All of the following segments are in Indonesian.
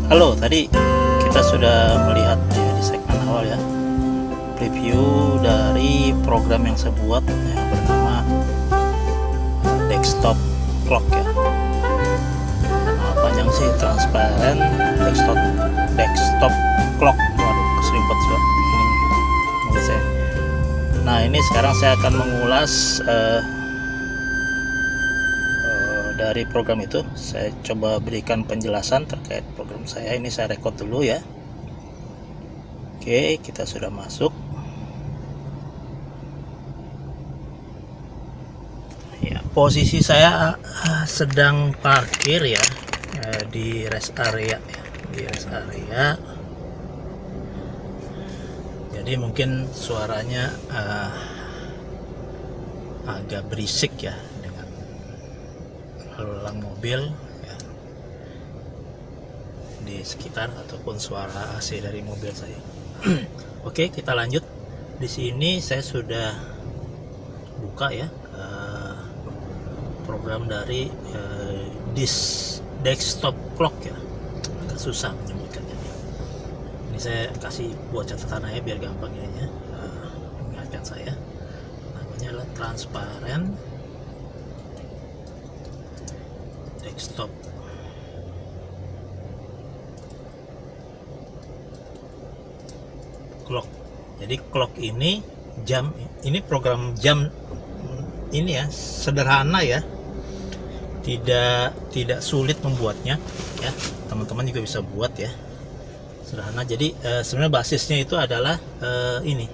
Halo, tadi kita sudah melihat ya di segmen awal ya, preview dari program yang saya buat yang bernama desktop clock ya. Nama panjang sih transparent desktop clock. Waduh, keserempet ini nulis saya. Nah, ini sekarang saya akan mengulas dari program itu. Saya coba berikan penjelasan terkait program saya. Ini saya record dulu ya. Oke, kita sudah masuk ya. Posisi saya sedang parkir ya, di rest area ya. Di rest area, jadi mungkin suaranya agak berisik ya, lalu lalang mobil ya, di sekitar ataupun suara AC dari mobil saya. Oke, kita lanjut. Di sini saya sudah buka ya program dari desktop clock ya, agak susah menyebutkannya. Ini saya kasih buat catatan aja biar gampang ininya, mengingatkan saya. Namanya adalah transparent desktop clock. Jadi clock ini jam, ini program jam ini ya, sederhana ya, tidak sulit membuatnya ya, teman-teman juga bisa buat ya, sederhana. Jadi sebenarnya basisnya itu adalah ini,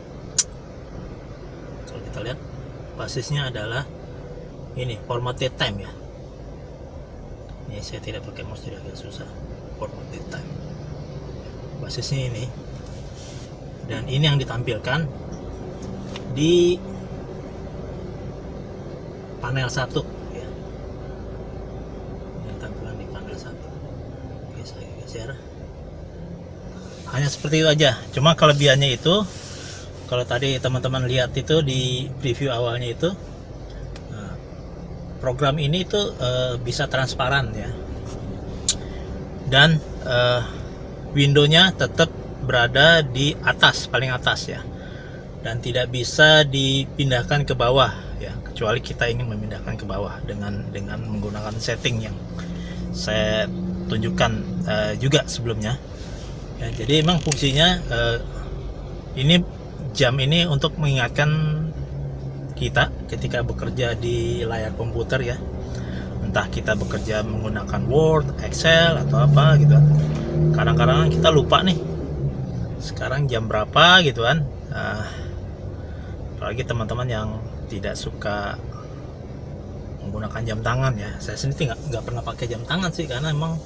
kalau kita lihat basisnya adalah ini, formatted time ya. Ini saya tidak pakai mouse jadi agak susah. Formatted time, basisnya ini, dan ini yang ditampilkan di panel 1 ya. Yang tampilan di panel 1. Oke, saya geser. Hanya seperti itu aja. Cuma kelebihannya itu, kalau tadi teman-teman lihat itu di preview awalnya itu, program ini itu bisa transparan ya, dan windownya tetap berada di atas, paling atas ya, dan tidak bisa dipindahkan ke bawah ya, kecuali kita ingin memindahkan ke bawah dengan menggunakan setting yang saya tunjukkan juga sebelumnya ya. Jadi memang fungsinya ini jam ini untuk mengingatkan kita ketika bekerja di layar komputer ya, entah kita bekerja menggunakan Word, Excel atau apa gitu kan. Kadang-kadang kita lupa nih sekarang jam berapa gitu kan. Apalagi teman-teman yang tidak suka menggunakan jam tangan ya. Saya sendiri nggak pernah pakai jam tangan sih, karena emang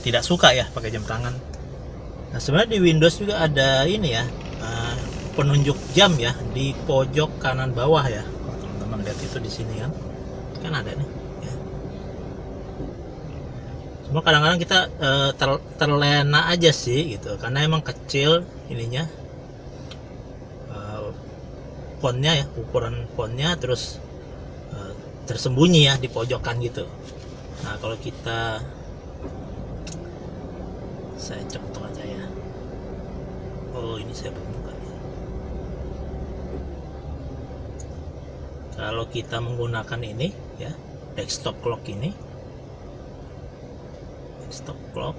tidak suka ya pakai jam tangan. Nah, sebenarnya di Windows juga ada ini ya, penunjuk jam ya di pojok kanan bawah ya. Kalau teman-teman lihat itu di sini kan ada nih ya. Cuma kadang-kadang kita terlena aja sih gitu, karena emang kecil ininya, fontnya ya, ukuran fontnya, terus tersembunyi ya di pojokan gitu. Nah, kalau kita, saya cepat aja ya. Oh, ini saya belum buka nih. Kalau kita menggunakan ini ya, desktop clock ini, desktop clock,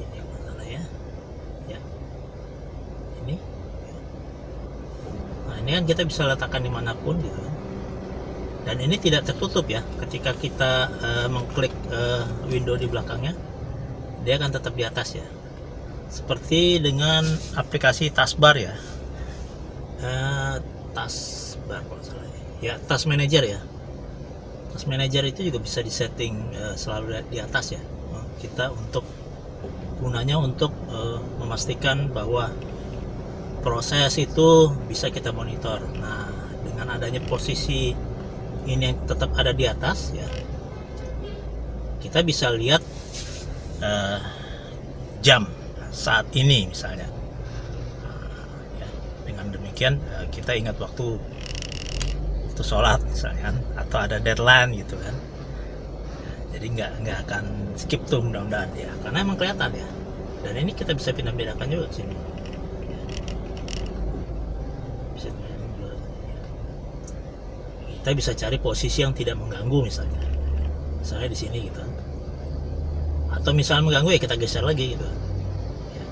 ini mana ya, ya ini ya. Nah, ini kan kita bisa letakkan dimanapun gitu kan. Dan ini tidak tertutup ya, ketika kita mengklik window di belakangnya, dia akan tetap di atas ya, seperti dengan aplikasi taskbar ya, taskbar kalau salah ya, task manager ya. Task manager itu juga bisa disetting selalu di atas ya. Kita untuk gunanya untuk memastikan bahwa proses itu bisa kita monitor. Nah, dengan adanya posisi ini yang tetap ada di atas ya, kita bisa lihat jam saat ini misalnya. Ya, dengan demikian kita ingat waktu waktu sholat misalnya kan, atau ada deadline gitu kan. Jadi nggak akan skip tuh mudah-mudahan ya, karena emang kelihatan ya. Dan ini kita bisa pindah-pindahkan juga ke sini. Kita bisa cari posisi yang tidak mengganggu misalnya di sini gitu. Atau misalnya mengganggu ya kita geser lagi gitu. Ya.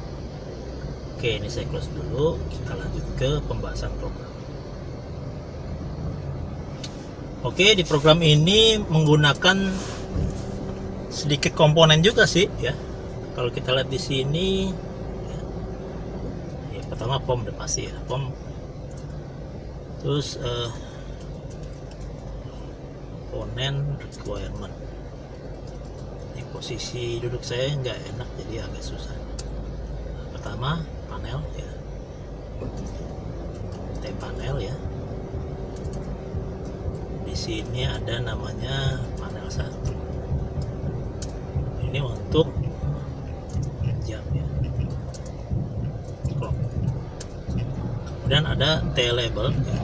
Oke, ini saya close dulu. Kita lanjut ke pembahasan program. Oke, di program ini menggunakan sedikit komponen juga sih ya. Kalau kita lihat di sini ya, pertama POM udah pasti ya, POM. Terus komponen requirement. Ini posisi duduk saya nggak enak jadi agak susah. Pertama panel ya, panel ya. Di sini ada namanya panel 1. Ini untuk jam ya, clock. Kemudian ada T-label ya.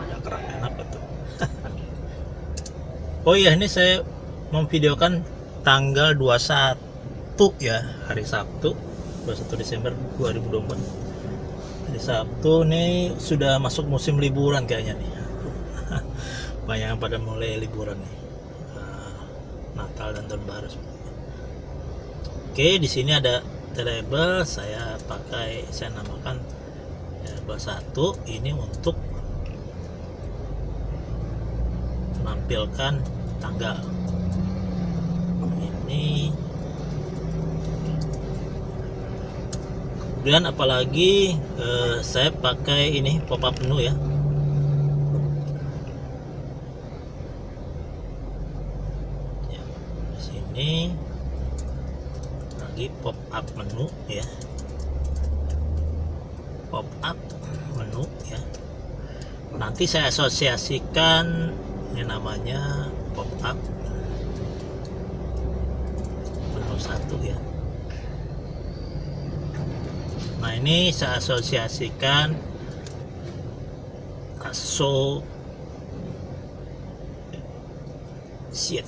Ada kerak enak betul. Oh iya, ini saya memvideokan tanggal 21 ya, hari Sabtu 21 Desember 2024. Hari Sabtu nih sudah masuk musim liburan kayaknya nih. Banyak yang pada mulai liburan nih. Natal dan Tahun Baru. Oke, di sini ada label, saya namakan label 1 ini untuk menampilkan tanggal. Ini kemudian apalagi saya pakai ini pop-up menu ya. Ini lagi pop up menu ya, pop up menu ya. Nanti saya asosiasikan ini namanya pop up menu 1 ya. Nah, ini saya asosiasikan associate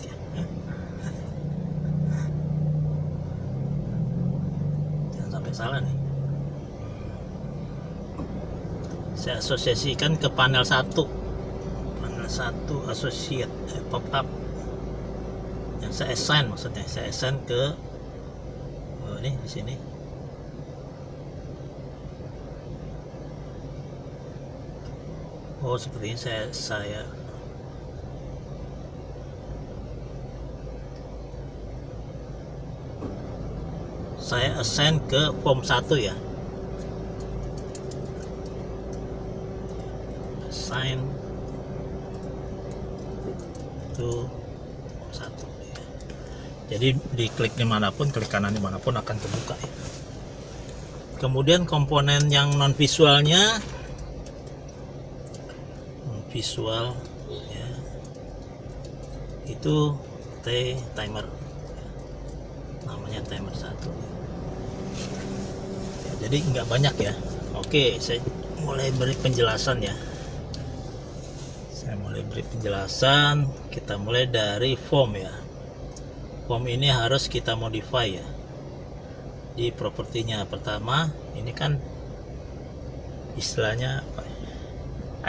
ya. Salah nih, saya asosiasikan ke panel 1 associate pop up yang saya assign, maksudnya saya assign ke ini di sini. Oh, seperti ini saya assign ke form 1 ya, assign to form 1 ya. Jadi diklik dimanapun, klik kanan dimanapun akan terbuka ya. Kemudian komponen yang non visualnya, visual ya, itu timer namanya, timer 1 ya, jadi nggak banyak ya. Oke, saya mulai beri penjelasan ya. Kita mulai dari form ya. Form ini harus kita modify ya di propertinya. Pertama ini kan istilahnya apa,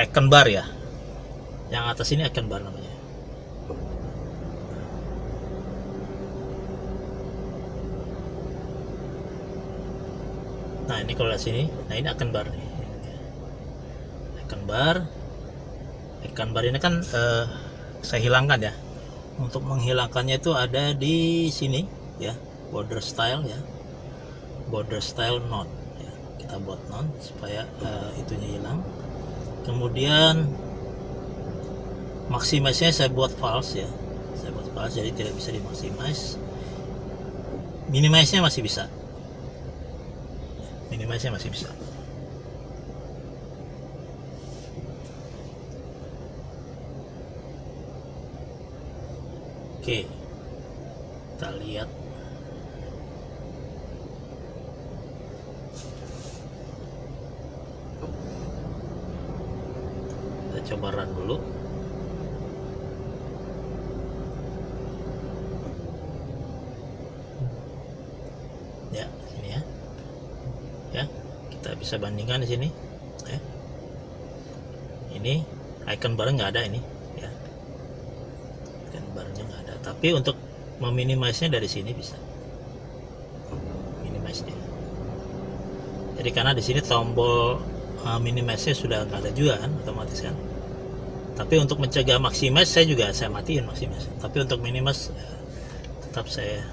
icon bar ya, yang atas ini icon bar namanya. Nah, ini kalau lihat sini, nah ini icon bar nih. Icon bar ini kan saya hilangkan ya. Untuk menghilangkannya itu ada di sini ya, border style ya, border style none ya. Kita buat none supaya itunya hilang. Kemudian maximize-nya saya buat false ya, jadi tidak bisa dimaximize. Minimize-nya masih bisa, Oke, kita lihat. coba run dulu. Ya, sini ya. Ya, kita bisa bandingkan di sini. Ya. Ini icon bar nggak ada ini, ya. Icon barnya nggak ada. Tapi untuk meminimasinya dari sini bisa. Minimize dia. Jadi karena di sini tombol minimize-nya sudah nggak ada juga kan, otomatis kan. Tapi untuk mencegah maximize saya matiin maximize. Tapi untuk minimize tetap saya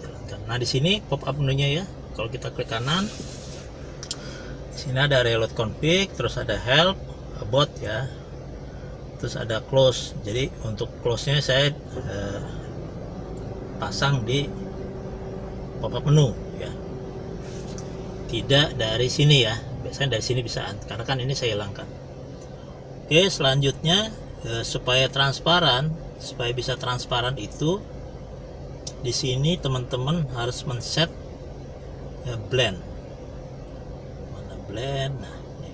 jalankan. Nah di sini pop up menunya ya. Kalau kita klik kanan, di sini ada reload config, terus ada help, about ya, terus ada close. Jadi untuk close-nya saya pasang di pop up menu ya. Tidak dari sini ya. Biasanya dari sini bisa, karena kan ini saya hilangkan. Oke, selanjutnya supaya bisa transparan itu di sini teman-teman harus men-set blend. Mana blend? Nah, ini.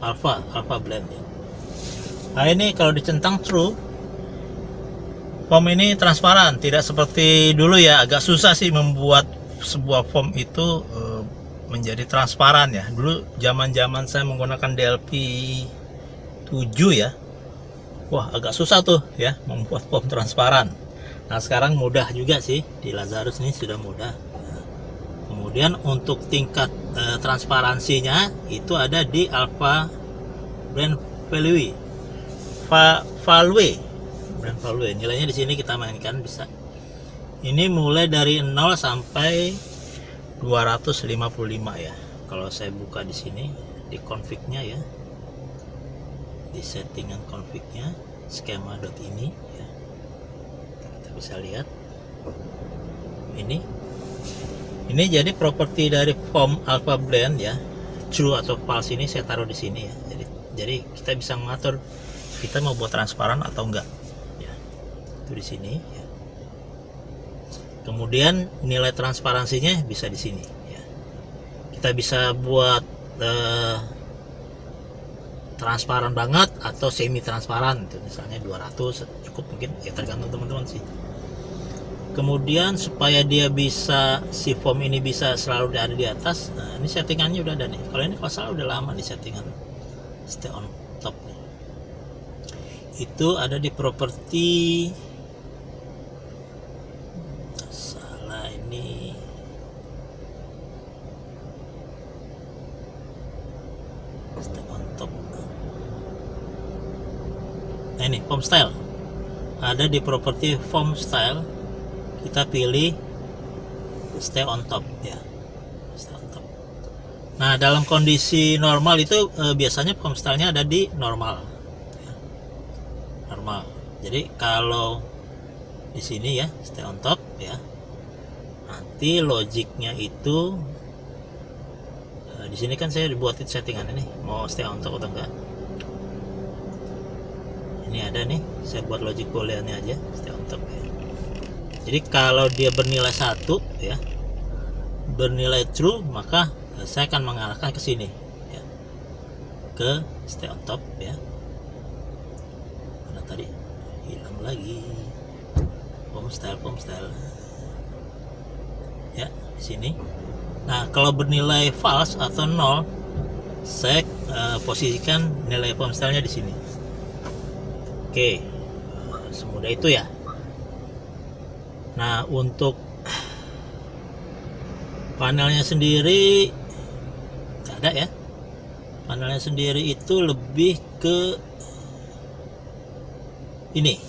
Alpha blend ya. Nah, ini kalau dicentang true, form ini transparan, tidak seperti dulu ya, agak susah sih membuat sebuah form itu menjadi transparan ya. Dulu zaman saya menggunakan DLP 7 ya, wah agak susah tuh ya membuat form transparan. Nah sekarang mudah juga sih, di Lazarus ini sudah mudah. Kemudian untuk tingkat transparansinya itu ada di alpha blend value. Blend value nilainya di sini kita mainkan bisa. Ini mulai dari 0 sampai 255 ya. Kalau saya buka di sini di config-nya ya, di settingan config-nya skema.ini ya, kita bisa lihat ini jadi properti dari form alpha blend ya. True atau false ini saya taruh di sini ya. Jadi kita bisa mengatur kita mau buat transparan atau enggak ya. Itu di sini ya. Kemudian nilai transparansinya bisa di sini ya. Kita bisa buat transparan banget atau semi transparan itu, misalnya 200 cukup mungkin ya, tergantung teman-teman sih. Kemudian supaya dia bisa, si form ini bisa selalu ada di atas, nah ini settingannya udah ada nih. Kalau ini kalau salah udah lama di settingan stay on top nih. Itu ada di properti, salah ini stay on top. Nah ini form style ada di properti form style, kita pilih stay on top ya, stay on top. Nah dalam kondisi normal itu biasanya form stylenya ada di normal ya. Normal. Jadi kalau di sini ya stay on top ya, nanti logiknya itu di sini kan saya dibuatin settingan ini mau stay on top atau enggak. Ini ada nih, saya buat logic booleannya aja stay on top ya. Jadi kalau dia bernilai 1 ya, bernilai true, maka saya akan mengarahkan ke sini ya, ke stay on top ya. Karena tadi hilang lagi form style ya di sini. Nah kalau bernilai false atau 0, saya posisikan nilai form stylenya di sini. Oke, semudah itu ya. Nah untuk panelnya sendiri nggak ada ya. Panelnya sendiri itu lebih ke ini,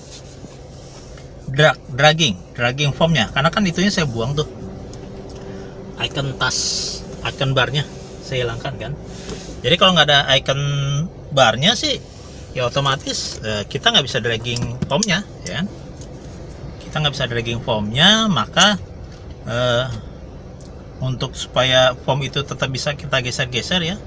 dragging formnya, karena kan itunya saya buang tuh, icon barnya saya hilangkan kan. Jadi kalau nggak ada icon barnya sih ya otomatis kita nggak bisa dragging formnya ya kan. Kita nggak bisa dragging formnya, maka untuk supaya form itu tetap bisa kita geser-geser ya,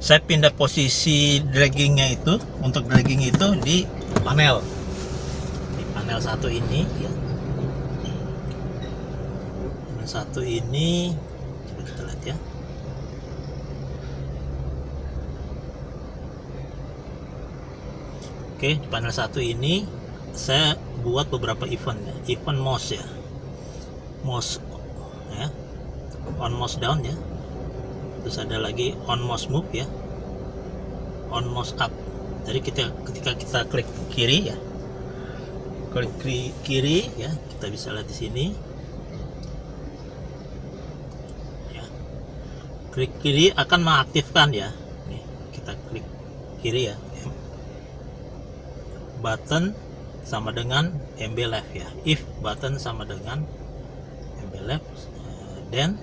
saya pindah posisi draggingnya itu, untuk dragging itu di panel satu ini ya. Panel satu ini kita Oke, di panel 1 ini saya buat beberapa event ya. Event mouse ya. Mouse ya. On mouse down ya. Terus ada lagi on mouse move ya. On mouse up. Jadi ketika kita klik kiri ya. Klik kiri ya, kita bisa lihat di sini. Ya. Klik kiri akan mengaktifkan ya. Nih, kita klik kiri ya. Button sama dengan MB left ya. If button sama dengan MB left, then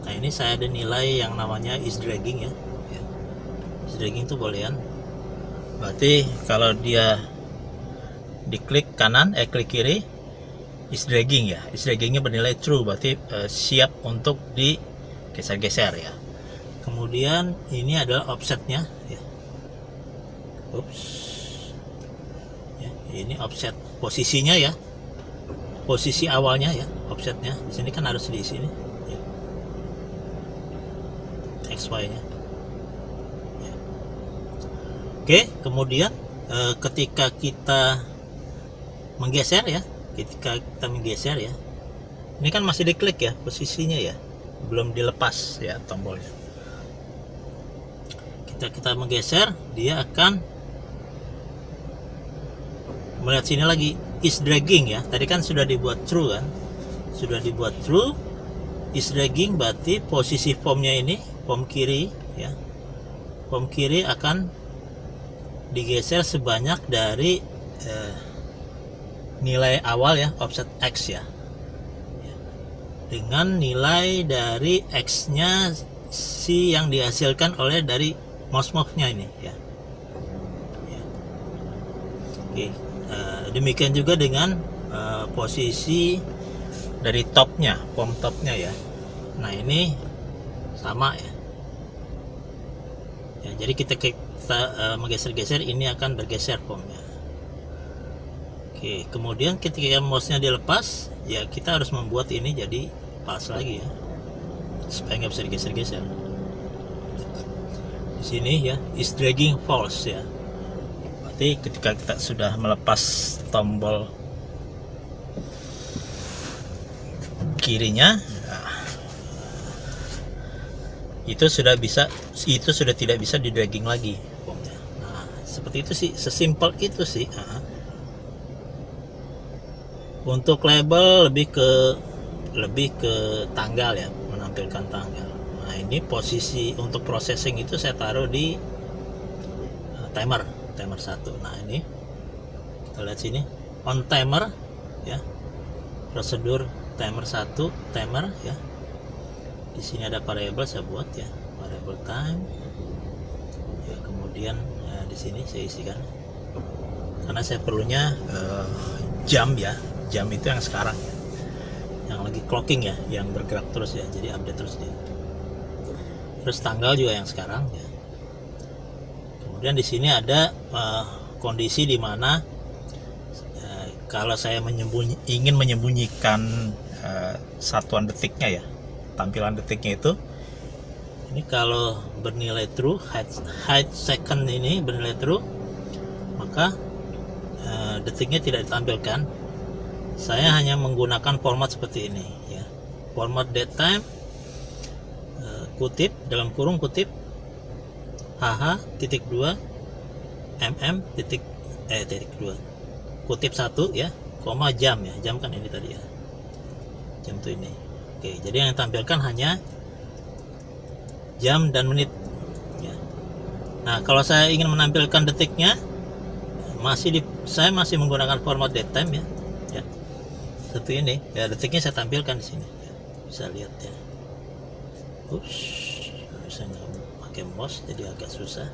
nah ini saya ada nilai yang namanya is dragging ya. Is dragging itu boolean. Berarti kalau dia diklik kanan, klik kiri, is dragging ya. Is draggingnya bernilai true, berarti siap untuk digeser-geser ya. Kemudian ini adalah offsetnya ya. Oops. Ini offset posisinya ya, posisi awalnya ya, offsetnya di sini kan harus di sini ya. XY nya ya. Oke, kemudian ketika kita menggeser ya, ini kan masih diklik ya posisinya ya, belum dilepas ya tombolnya. Kita menggeser, dia akan melihat sini lagi, is dragging ya. Tadi kan sudah dibuat true kan, sudah dibuat true. Is dragging berarti posisi formnya ini, form kiri ya, form kiri akan digeser sebanyak dari nilai awal ya, offset X ya, dengan nilai dari X nya si yang dihasilkan oleh dari mouse move nya ini ya. Oke. Demikian juga dengan posisi dari topnya, form topnya ya. Nah ini sama ya. Jadi kita menggeser-geser, ini akan bergeser formnya. Oke, kemudian ketika mouse-nya dilepas, ya kita harus membuat ini jadi pas lagi ya, supaya nggak bisa digeser-geser. Di sini ya, is dragging false ya. Berarti ketika kita sudah melepas tombol kirinya, nah, itu sudah tidak bisa di dragging lagi. Nah, seperti itu sih, sesimpel itu sih. Nah, untuk label lebih ke tanggal ya, menampilkan tanggal. Nah ini posisi untuk processing itu saya taruh di timer 1. Nah ini kita lihat sini, on timer ya, prosedur timer 1, timer ya. Di sini ada variabel saya buat ya, variable time ya. Kemudian ya, di sini saya isikan karena saya perlunya jam ya, jam itu yang sekarang ya, yang lagi clocking ya, yang bergerak terus ya, jadi update terus dia. Terus tanggal juga yang sekarang ya. Kemudian di sini ada kondisi di mana kalau saya ingin menyembunyikan satuan detiknya ya, tampilan detiknya itu, ini kalau bernilai true, height second ini bernilai true, maka detiknya tidak ditampilkan. Saya hanya menggunakan format seperti ini ya, format datetime, kutip dalam kurung kutip hh.2 mm titik 2 kutip 1 ya, koma jam ya, jam kan ini tadi ya, jam tuh ini. Oke, jadi yang ditampilkan hanya jam dan menit ya. Nah kalau saya ingin menampilkan detiknya, saya masih menggunakan format datetime ya, seperti ini ya, detiknya saya tampilkan di sini ya. Bisa lihat ya. Saya nggak pakai mouse jadi agak susah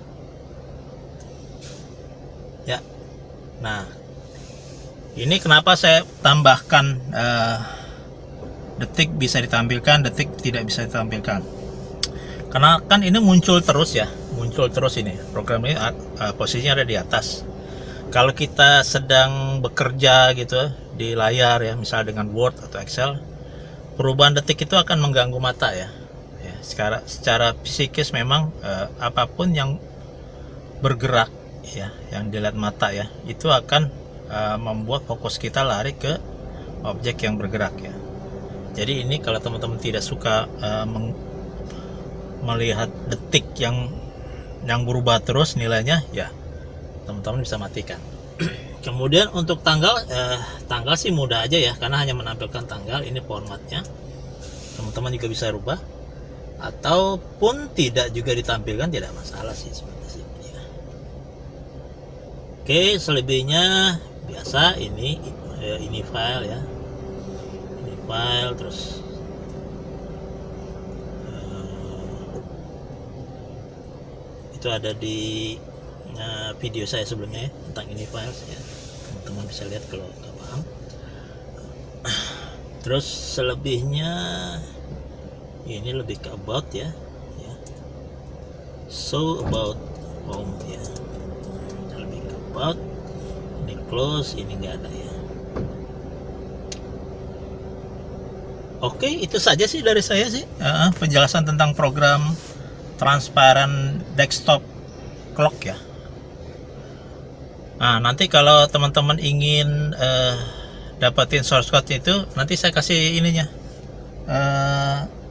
ya. Nah ini kenapa saya tambahkan detik bisa ditampilkan, detik tidak bisa ditampilkan, karena kan ini muncul terus ini program ini posisinya ada di atas. Kalau kita sedang bekerja gitu di layar ya, misalnya dengan Word atau Excel, perubahan detik itu akan mengganggu mata ya. Secara psikis memang apapun yang bergerak ya, yang dilihat mata ya, itu akan membuat fokus kita lari ke objek yang bergerak ya. Jadi ini kalau teman-teman tidak suka melihat detik yang berubah terus nilainya ya, teman-teman bisa matikan. Kemudian untuk tanggal sih mudah aja ya, karena hanya menampilkan tanggal. Ini formatnya, teman-teman juga bisa rubah ataupun tidak juga ditampilkan, tidak masalah sih sebenarnya ya. Oke, selebihnya biasa ini file ya, ini file. Terus itu ada di video saya sebelumnya ya, tentang ini files ya, teman-teman bisa lihat kalau nggak paham. Terus selebihnya ini lebih ke about ya, so about home ya, lebih ke about. Ini close, ini nggak ada ya. Oke, itu saja sih dari saya sih, penjelasan tentang program transparent desktop clock ya. Nah, nanti kalau teman-teman ingin dapetin source code itu, nanti saya kasih ininya,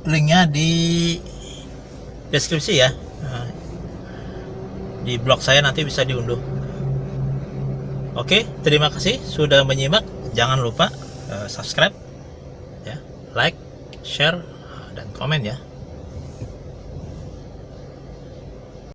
linknya di deskripsi ya. Di blog saya nanti bisa diunduh. Oke, terima kasih sudah menyimak. Jangan lupa subscribe ya, like, share, dan komen ya.